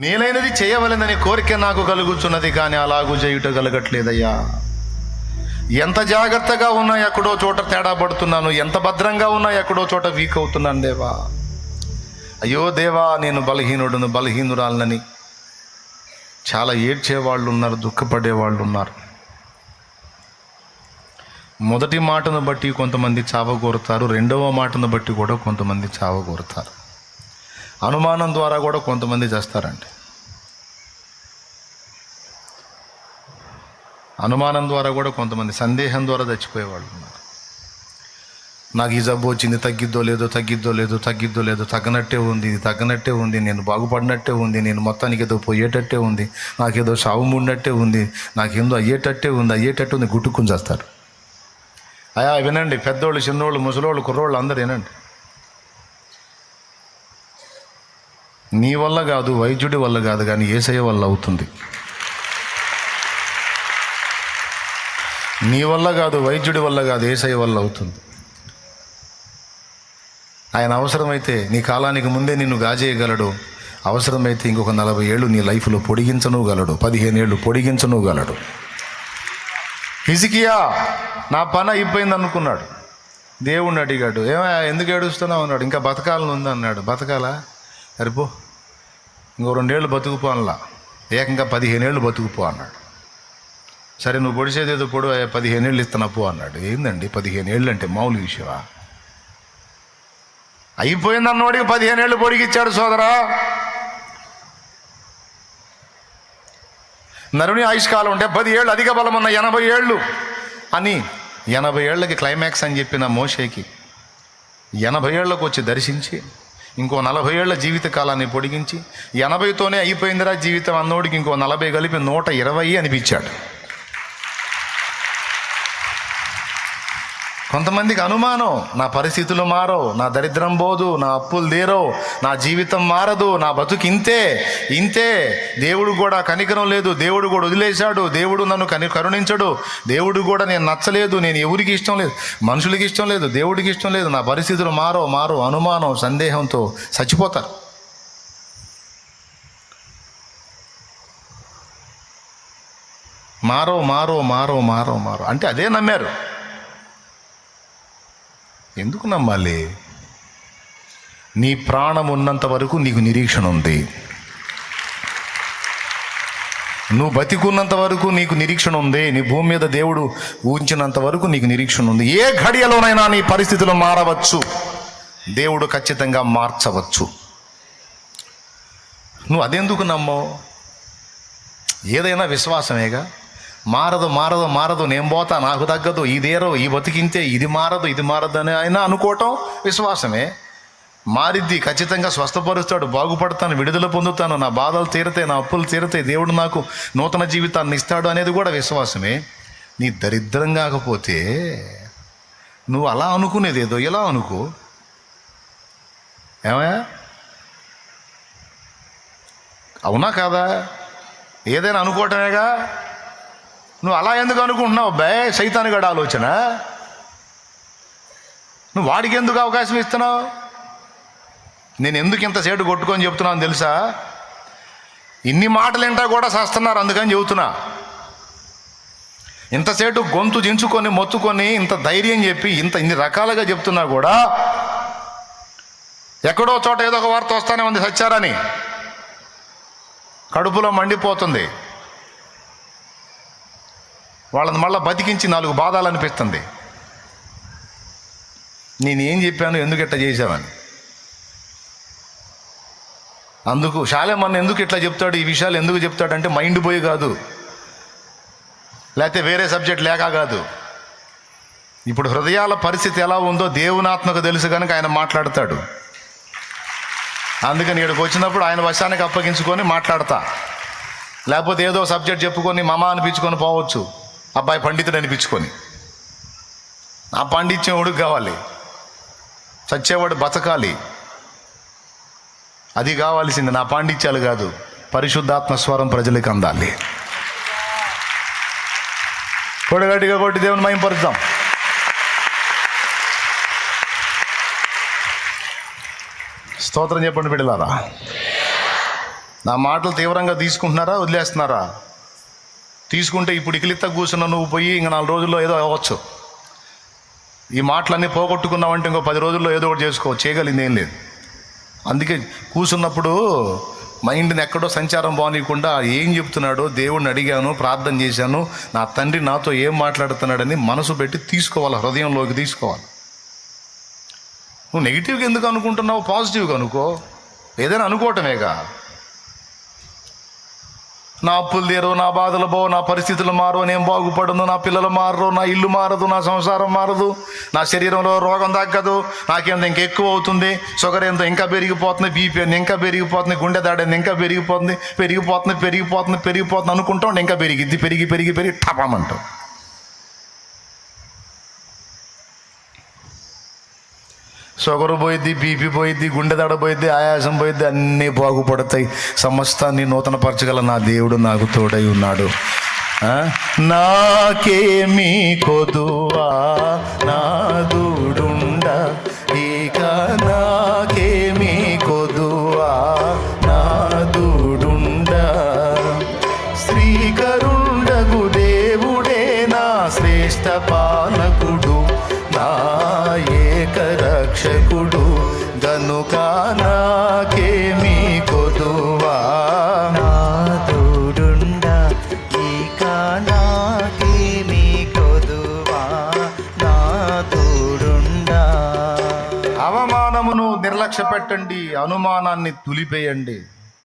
మేలైనది చేయవలెనని కోరిక నాకు కలుగుతున్నది, కానీ అలాగూ చేయుట కలగట్లేదయ్యా. ఎంత జాగ్రత్తగా ఉన్నా ఎక్కడో చోట తేడా పడుతున్నాను, ఎంత భద్రంగా ఉన్నా ఎక్కడో చోట వీక్ అవుతున్నాను దేవా. అయ్యో దేవా, నేను బలహీనురాలనని చాలా ఏడ్చేవాళ్ళు ఉన్నారు, దుఃఖపడేవాళ్ళు ఉన్నారు. మొదటి మాటను బట్టి కొంతమంది చావగోరుతారు, రెండవ మాటను బట్టి కూడా కొంతమంది చావగోరుతారు, అనుమానం ద్వారా కూడా కొంతమంది చేస్తారండి. అనుమానం ద్వారా కూడా కొంతమంది, సందేహం ద్వారా చచ్చిపోయేవాళ్ళు ఉన్నారు. నాకు ఈ జబ్బు వచ్చింది, తగ్గిద్దో లేదో, తగ్గనట్టే ఉంది, ఇది తగ్గనట్టే ఉంది, నేను బాగుపడినట్టే ఉంది, నేను మొత్తానికి ఏదో పోయేటట్టే ఉంది, నాకేదో సావు మూడినట్టే ఉంది, నాకేందో అయ్యేటట్టే ఉంది, గుట్టుకుని చేస్తారు. అయా వినండి, పెద్దోళ్ళు, చిన్నోళ్ళు, ముసలోళ్ళు, కుర్రోళ్ళు అందరు వినండి. నీ వల్ల కాదు, వైద్యుడి వల్ల కాదు, కానీ యేసయ్య వల్ల అవుతుంది. నీ వల్ల కాదు, వైద్యుడి వల్ల కాదు, యేసయ్య వల్ల అవుతుంది. ఆయన అవసరమైతే నీ కాలానికి ముందే నిన్ను గాజేయగలడు, అవసరమైతే ఇంకొక 40 ఏళ్ళు నీ లైఫ్లో పొడిగించనుగలడు, 15 ఏళ్ళు పొడిగించనుగలడు. హిజ్కియా నా పని అయిపోయింది అనుకున్నాడు. దేవుణ్ణి అడిగాడు, ఎందుకు ఏడుస్తున్నావు అన్నాడు. ఇంకా బతకాలని ఉంది అన్నాడు. బతకాలా? అరిపో, ఇంకో 2 ఏళ్ళు బతుకుపో అనలా, ఏకంగా 15 ఏళ్ళు బతుకుపో అన్నాడు. సరే నువ్వు పొడిచేది ఏదో పొడు, 15 ఏళ్ళు ఇస్తున్నా పో అన్నాడు. ఏందండి 15 ఏళ్ళు అంటే మామూలు విషయమా? అయిపోయింది అన్నవాడికి 15 ఏళ్ళు పొడిగిచ్చాడు సోదరా. నరుని ఆయుష్కాలం ఉంటే 10 ఏళ్ళు, అధిక బలం ఉన్న 80 ఏళ్ళు అని, 80 ఏళ్ళకి క్లైమాక్స్ అని చెప్పిన మోషేకి 80 ఏళ్ళకు వచ్చి దర్శించి ఇంకో 40 ఏళ్ల జీవిత కాలాన్ని పొడిగించి 80తోనే అయిపోయిందిరా జీవితం అన్నోడికి ఇంకో 40 కలిపి 120 అనిపించాడు. కొంతమందికి అనుమానం, నా పరిస్థితులు మారో, నా దరిద్రం పోదు, నా అప్పులు తీరో, నా జీవితం మారదు, నా బతుకు ఇంతే, దేవుడు కూడా కనికరం లేదు, దేవుడు కూడా వదిలేశాడు, దేవుడు నన్ను కరుణించడు, దేవుడు కూడా నేను నచ్చలేదు, నేను ఎవరికి ఇష్టం లేదు, మనుషులకి ఇష్టం లేదు, దేవుడికి ఇష్టం లేదు, నా పరిస్థితులు మారో అనుమానం, సందేహంతో చచ్చిపోతారు. మారో అంటే అదే నమ్మారు. ఎందుకు నమ్మాలి? నీ ప్రాణం ఉన్నంత వరకు నీకు నిరీక్షణ ఉంది, నువ్వు బతికున్నంత వరకు నీకు నిరీక్షణ ఉంది, నీ భూమి మీద దేవుడు ఊహించినంత వరకు నీకు నిరీక్షణ ఉంది. ఏ ఘడియలోనైనా నీ పరిస్థితులు మారవచ్చు, దేవుడు ఖచ్చితంగా మార్చవచ్చు. నువ్వు అదెందుకు నమ్మవు? ఏదైనా విశ్వాసమేగా. మారదు, నేను పోతా, నాకు తగ్గదు, ఇదేరో, ఈ బతికింతే, ఇది మారదు అని ఆయన అనుకోవటం విశ్వాసమే. మారిద్ది, ఖచ్చితంగా స్వస్థపరుస్తాడు, బాగుపడతాను, విడుదల పొందుతాను, నా బాధలు తీరతాయి, నా అప్పులు తీరతాయి, దేవుడు నాకు నూతన జీవితాన్ని ఇస్తాడు అనేది కూడా విశ్వాసమే. నీ దరిద్రం కాకపోతే నువ్వు అలా అనుకునేదేదో ఇలా అనుకో. ఏమయ్యా, అవునా కాదా? ఏదైనా అనుకోవటమేగా. నువ్వు అలా ఎందుకు అనుకుంటున్నావు? సైతానుగాడి ఆలోచన. నువ్వు వాడికి ఎందుకు అవకాశం ఇస్తున్నావు? నేను ఎందుకు ఇంత సేటు కొట్టుకొని చెప్తున్నాను తెలుసా? ఇన్ని మాటలు ఇంటా కూడా చేస్తున్నారు, అందుకని చెబుతున్నా. ఇంతసేటు గొంతు దించుకొని మొత్తుకొని ఇంత ధైర్యం చెప్పి ఇన్ని రకాలుగా చెప్తున్నా కూడా ఎక్కడో చోట ఏదో ఒక వార్త వస్తానే ఉంది, సచ్చారని. కడుపులో మండిపోతుంది, వాళ్ళని మళ్ళీ బతికించి 4 బాధాలు అనిపిస్తుంది. నేనేం చెప్పాను, ఎందుకు ఇట్లా చేశామని. అందుకు శాలేమన్న ఎందుకు ఇట్లా చెప్తాడు, ఈ విషయాలు ఎందుకు చెప్తాడంటే మైండ్ పోయి కాదు, లేకపోతే వేరే సబ్జెక్ట్ లేక కాదు. ఇప్పుడు హృదయాల పరిస్థితి ఎలా ఉందో దేవుని ఆత్మకు తెలుసు కనుక ఆయన మాట్లాడతాడు. అందుకని ఇక్కడికి వచ్చినప్పుడు ఆయన వశానికి అప్పగించుకొని మాట్లాడతా, లేకపోతే ఏదో సబ్జెక్ట్ చెప్పుకొని మమ అనిపించుకొని పోవచ్చు, అబ్బాయి పండితుడు అనిపించుకొని. ఆ పాండిత్యం ఉడుకు కావాలి, చచ్చేవాడు బతకాలి, అది కావాల్సింది. నా పాండిత్యాలు కాదు, పరిశుద్ధాత్మ స్వరం ప్రజలకు అందాలి. కొడగట్టిగా కొట్టి దేవుని మహిమపరుద్దాం. స్తోత్రం చెప్పండి బిడ్డలారా. నా మాటలు తీవ్రంగా తీసుకుంటున్నారా, వదిలేస్తున్నారా? తీసుకుంటే ఇప్పుడు ఇకిలిత్త కూర్చున్న నువ్వు పోయి ఇంక 4 రోజుల్లో ఏదో అవ్వచ్చు. ఈ మాటలన్నీ పోగొట్టుకున్నావంటే ఇంకో 10 రోజుల్లో ఏదో ఒకటి చేయగలిగింది ఏం లేదు. అందుకే కూర్చున్నప్పుడు మైండ్ని ఎక్కడో సంచారం బాగోనీయకుండా ఏం చెప్తున్నాడో దేవుడిని అడిగాను, ప్రార్థన చేశాను, నా తండ్రి నాతో ఏం మాట్లాడుతున్నాడని మనసు పెట్టి తీసుకోవాలి, హృదయంలోకి తీసుకోవాలి. నువ్వు నెగిటివ్గా ఎందుకు అనుకుంటున్నావు? పాజిటివ్గా అనుకో. ఏదైనా అనుకోవటమేగా. నా అప్పులు తీరు, నా బాధలు పోవు, నా పరిస్థితులు మారు, నేను బాగుపడను, నా పిల్లలు మారరు, నా ఇల్లు మారదు, నా సంసారం మారదు, నా శరీరంలో రోగం తగ్గదు, నాకేంత ఇంకా ఎక్కువ అవుతుంది, షుగర్ ఎంత ఇంకా పెరిగిపోతుంది, బీపీ అని ఇంకా పెరిగిపోతుంది, గుండె దాడని ఇంకా పెరిగిపోతుంది అనుకుంటాం. ఇంకా పెరిగి టపామంటాం. షుగర్ పోయిద్ది, బీపీ పోయిద్ది, గుండె దడ పోయిద్ది, ఆయాసం పోయిద్ది, అన్నీ బాగుపడతాయి. సమస్తాన్ని నూతనపరచగల నా దేవుడు నాకు తోడై ఉన్నాడు. నాకేమీ కొదువా నాదుడుండ, ఇక నాకేమీ కొదువా నాదుడుండ. శ్రీకరుండగు దేవుడే నా శ్రేష్ఠ పాలకుడు, నా ఏకరక్షకుడు, గనుక నాకేమీ కొదువా నాదుడుండ, ఇక నాకేమీ కొదువా నాదుడుండ. అవమానమును నిర్లక్ష్య పెట్టండి, అనుమానాన్ని తులిపేయండి.